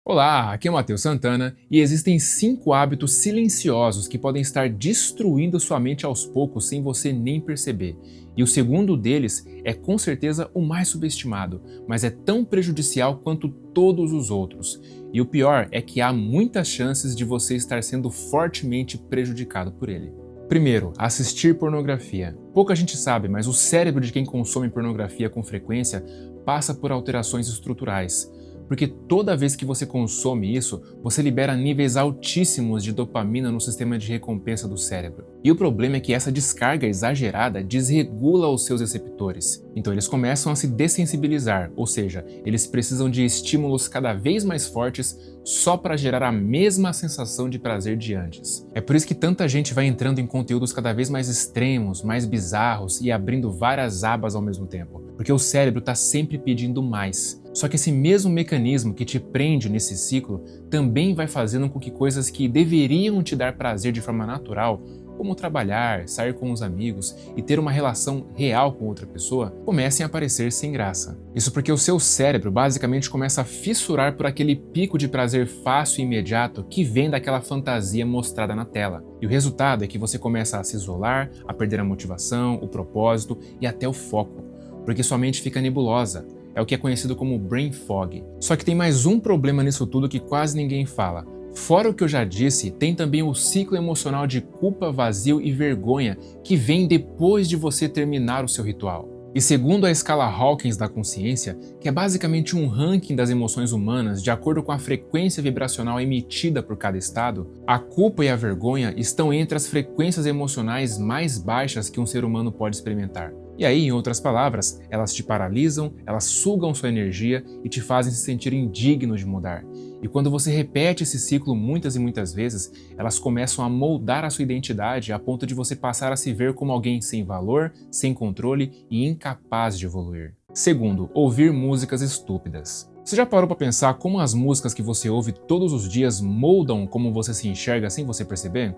Olá, aqui é o Matheus Santana e existem 5 hábitos silenciosos que podem estar destruindo sua mente aos poucos sem você nem perceber. E o segundo deles é com certeza o mais subestimado, mas é tão prejudicial quanto todos os outros. E o pior é que há muitas chances de você estar sendo fortemente prejudicado por ele. Primeiro, assistir pornografia. Pouca gente sabe, mas o cérebro de quem consome pornografia com frequência passa por alterações estruturais. Porque toda vez que você consome isso, você libera níveis altíssimos de dopamina no sistema de recompensa do cérebro. E o problema é que essa descarga exagerada desregula os seus receptores. Então eles começam a se dessensibilizar, ou seja, eles precisam de estímulos cada vez mais fortes só para gerar a mesma sensação de prazer de antes. É por isso que tanta gente vai entrando em conteúdos cada vez mais extremos, mais bizarros e abrindo várias abas ao mesmo tempo. Porque o cérebro está sempre pedindo mais. Só que esse mesmo mecanismo que te prende nesse ciclo também vai fazendo com que coisas que deveriam te dar prazer de forma natural, como trabalhar, sair com os amigos e ter uma relação real com outra pessoa, comecem a parecer sem graça. Isso porque o seu cérebro basicamente começa a fissurar por aquele pico de prazer fácil e imediato que vem daquela fantasia mostrada na tela. E o resultado é que você começa a se isolar, a perder a motivação, o propósito e até o foco, porque sua mente fica nebulosa. É o que é conhecido como brain fog. Só que tem mais um problema nisso tudo que quase ninguém fala. Fora o que eu já disse, tem também o ciclo emocional de culpa, vazio e vergonha que vem depois de você terminar o seu ritual. E segundo a escala Hawkins da consciência, que é basicamente um ranking das emoções humanas de acordo com a frequência vibracional emitida por cada estado, a culpa e a vergonha estão entre as frequências emocionais mais baixas que um ser humano pode experimentar. E aí, em outras palavras, elas te paralisam, elas sugam sua energia e te fazem se sentir indigno de mudar. E quando você repete esse ciclo muitas e muitas vezes, elas começam a moldar a sua identidade a ponto de você passar a se ver como alguém sem valor, sem controle e incapaz de evoluir. Segundo, ouvir músicas estúpidas. Você já parou para pensar como as músicas que você ouve todos os dias moldam como você se enxerga sem você perceber?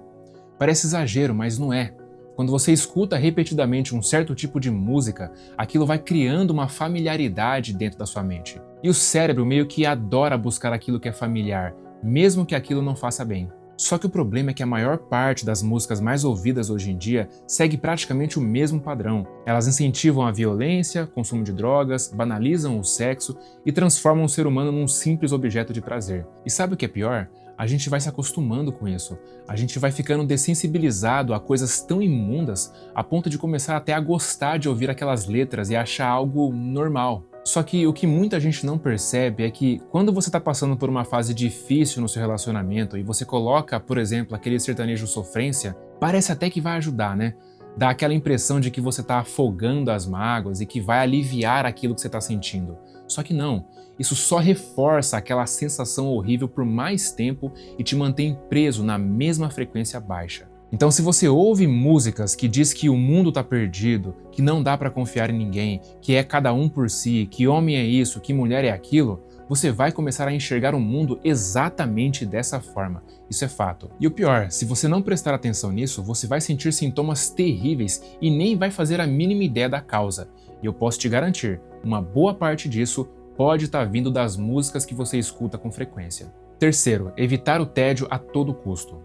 Parece exagero, mas não é. Quando você escuta repetidamente um certo tipo de música, aquilo vai criando uma familiaridade dentro da sua mente. E o cérebro meio que adora buscar aquilo que é familiar, mesmo que aquilo não faça bem. Só que o problema é que a maior parte das músicas mais ouvidas hoje em dia segue praticamente o mesmo padrão. Elas incentivam a violência, consumo de drogas, banalizam o sexo e transformam o ser humano num simples objeto de prazer. E sabe o que é pior? A gente vai se acostumando com isso. A gente vai ficando dessensibilizado a coisas tão imundas a ponto de começar até a gostar de ouvir aquelas letras e achar algo normal. Só que o que muita gente não percebe é que quando você está passando por uma fase difícil no seu relacionamento e você coloca, por exemplo, aquele sertanejo sofrência, parece até que vai ajudar, né? Dá aquela impressão de que você está afogando as mágoas e que vai aliviar aquilo que você está sentindo. Só que não, isso só reforça aquela sensação horrível por mais tempo e te mantém preso na mesma frequência baixa. Então, se você ouve músicas que diz que o mundo está perdido, que não dá para confiar em ninguém, que é cada um por si, que homem é isso, que mulher é aquilo, você vai começar a enxergar o mundo exatamente dessa forma. Isso é fato. E o pior, se você não prestar atenção nisso, você vai sentir sintomas terríveis e nem vai fazer a mínima ideia da causa. E eu posso te garantir, uma boa parte disso pode estar vindo das músicas que você escuta com frequência. Terceiro, evitar o tédio a todo custo.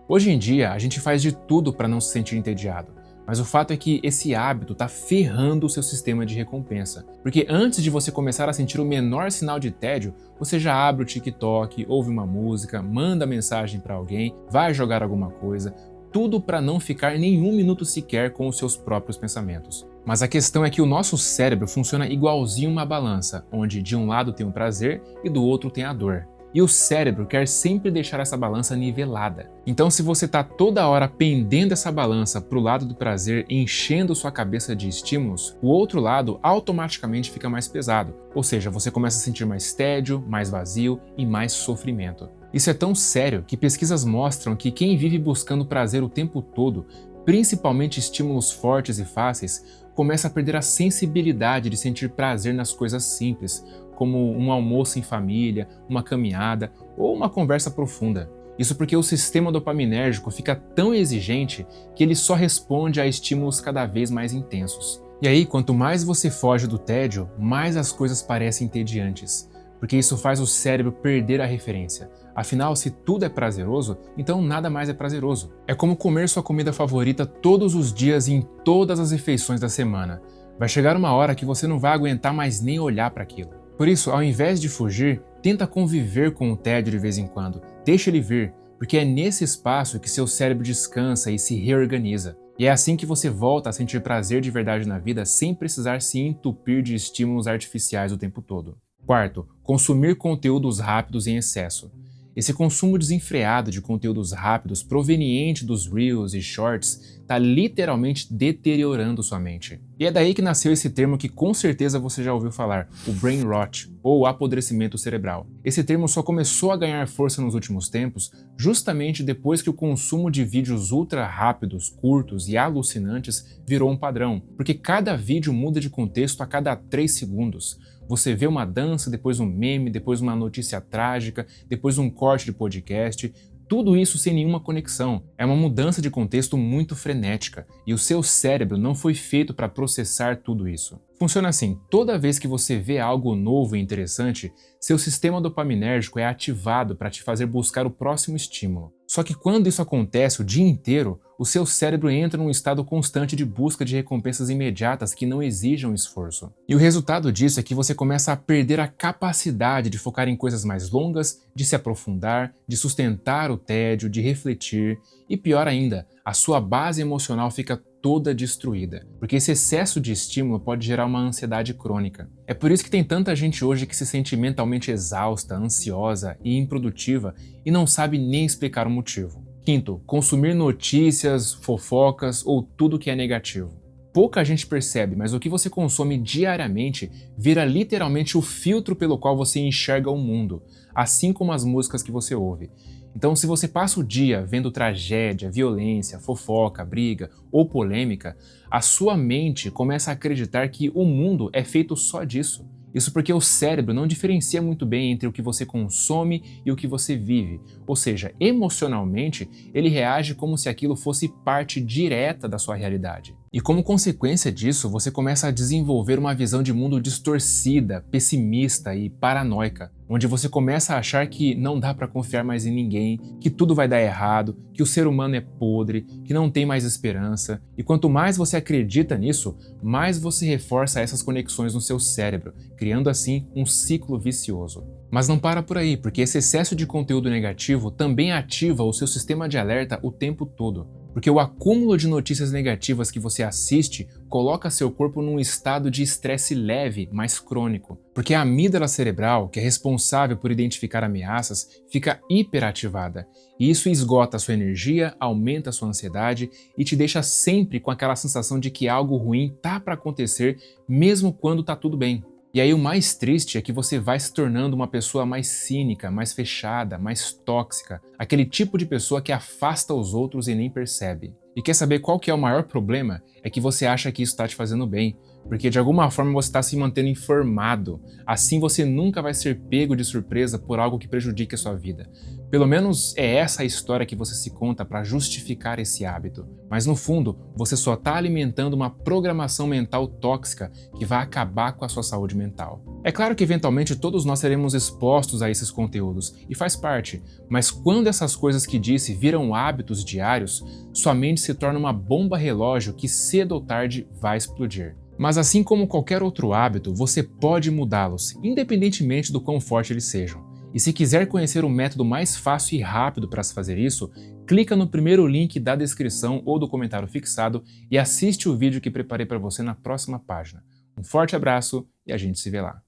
Hoje em dia, a gente faz de tudo para não se sentir entediado. Mas o fato é que esse hábito está ferrando o seu sistema de recompensa. Porque antes de você começar a sentir o menor sinal de tédio, você já abre o TikTok, ouve uma música, manda mensagem para alguém, vai jogar alguma coisa, tudo para não ficar nenhum minuto sequer com os seus próprios pensamentos. Mas a questão é que o nosso cérebro funciona igualzinho uma balança, onde de um lado tem o prazer e do outro tem a dor. E o cérebro quer sempre deixar essa balança nivelada. Então, se você está toda hora pendendo essa balança para o lado do prazer, enchendo sua cabeça de estímulos, o outro lado automaticamente fica mais pesado. Ou seja, você começa a sentir mais tédio, mais vazio e mais sofrimento. Isso é tão sério que pesquisas mostram que quem vive buscando prazer o tempo todo, principalmente estímulos fortes e fáceis, começa a perder a sensibilidade de sentir prazer nas coisas simples, como um almoço em família, uma caminhada ou uma conversa profunda. Isso porque o sistema dopaminérgico fica tão exigente que ele só responde a estímulos cada vez mais intensos. E aí, quanto mais você foge do tédio, mais as coisas parecem entediantes. porque isso faz o cérebro perder a referência. Afinal, se tudo é prazeroso, então nada mais é prazeroso. É como comer sua comida favorita todos os dias em todas as refeições da semana. Vai chegar uma hora que você não vai aguentar mais nem olhar para aquilo. Por isso, ao invés de fugir, tenta conviver com o tédio de vez em quando. Deixa ele vir, porque é nesse espaço que seu cérebro descansa e se reorganiza. E é assim que você volta a sentir prazer de verdade na vida sem precisar se entupir de estímulos artificiais o tempo todo. Quarto, consumir conteúdos rápidos em excesso. Esse consumo desenfreado de conteúdos rápidos proveniente dos Reels e Shorts está literalmente deteriorando sua mente. E é daí que nasceu esse termo que com certeza você já ouviu falar, o brain rot, ou apodrecimento cerebral. Esse termo só começou a ganhar força nos últimos tempos justamente depois que o consumo de vídeos ultra rápidos, curtos e alucinantes virou um padrão, porque cada vídeo muda de contexto a cada 3 segundos. Você vê uma dança, depois um meme, depois uma notícia trágica, depois um corte de podcast, tudo isso sem nenhuma conexão. É uma mudança de contexto muito frenética e o seu cérebro não foi feito para processar tudo isso. Funciona assim, toda vez que você vê algo novo e interessante, seu sistema dopaminérgico é ativado para te fazer buscar o próximo estímulo. Só que quando isso acontece o dia inteiro, o seu cérebro entra num estado constante de busca de recompensas imediatas que não exijam esforço. E o resultado disso é que você começa a perder a capacidade de focar em coisas mais longas, de se aprofundar, de sustentar o tédio, de refletir e, pior ainda, a sua base emocional fica toda destruída, porque esse excesso de estímulo pode gerar uma ansiedade crônica. É por isso que tem tanta gente hoje que se sente mentalmente exausta, ansiosa e improdutiva e não sabe nem explicar o motivo. Quinto, consumir notícias, fofocas ou tudo que é negativo. Pouca gente percebe, mas o que você consome diariamente vira literalmente o filtro pelo qual você enxerga o mundo, assim como as músicas que você ouve. Então, se você passa o dia vendo tragédia, violência, fofoca, briga ou polêmica, a sua mente começa a acreditar que o mundo é feito só disso. Isso porque o cérebro não diferencia muito bem entre o que você consome e o que você vive. Ou seja, emocionalmente, ele reage como se aquilo fosse parte direta da sua realidade. E como consequência disso, você começa a desenvolver uma visão de mundo distorcida, pessimista e paranoica, onde você começa a achar que não dá para confiar mais em ninguém, que tudo vai dar errado, que o ser humano é podre, que não tem mais esperança. E quanto mais você acredita nisso, mais você reforça essas conexões no seu cérebro, criando assim um ciclo vicioso. Mas não para por aí, porque esse excesso de conteúdo negativo também ativa o seu sistema de alerta o tempo todo. Porque o acúmulo de notícias negativas que você assiste coloca seu corpo num estado de estresse leve, mas crônico. Porque a amígdala cerebral, que é responsável por identificar ameaças, fica hiperativada. E isso esgota a sua energia, aumenta a sua ansiedade e te deixa sempre com aquela sensação de que algo ruim tá para acontecer, mesmo quando tá tudo bem. E aí o mais triste é que você vai se tornando uma pessoa mais cínica, mais fechada, mais tóxica, aquele tipo de pessoa que afasta os outros e nem percebe. E quer saber qual que é o maior problema? É que você acha que isso está te fazendo bem, porque de alguma forma você está se mantendo informado. Assim você nunca vai ser pego de surpresa por algo que prejudique a sua vida. Pelo menos é essa a história que você se conta para justificar esse hábito. Mas no fundo, você só está alimentando uma programação mental tóxica que vai acabar com a sua saúde mental. É claro que eventualmente todos nós seremos expostos a esses conteúdos, e faz parte, mas quando essas coisas que disse viram hábitos diários, sua mente se torna uma bomba relógio que cedo ou tarde vai explodir. Mas assim como qualquer outro hábito, você pode mudá-los, independentemente do quão forte eles sejam. E se quiser conhecer o método mais fácil e rápido para se fazer isso, clica no primeiro link da descrição ou do comentário fixado e assiste o vídeo que preparei para você na próxima página. Um forte abraço e a gente se vê lá.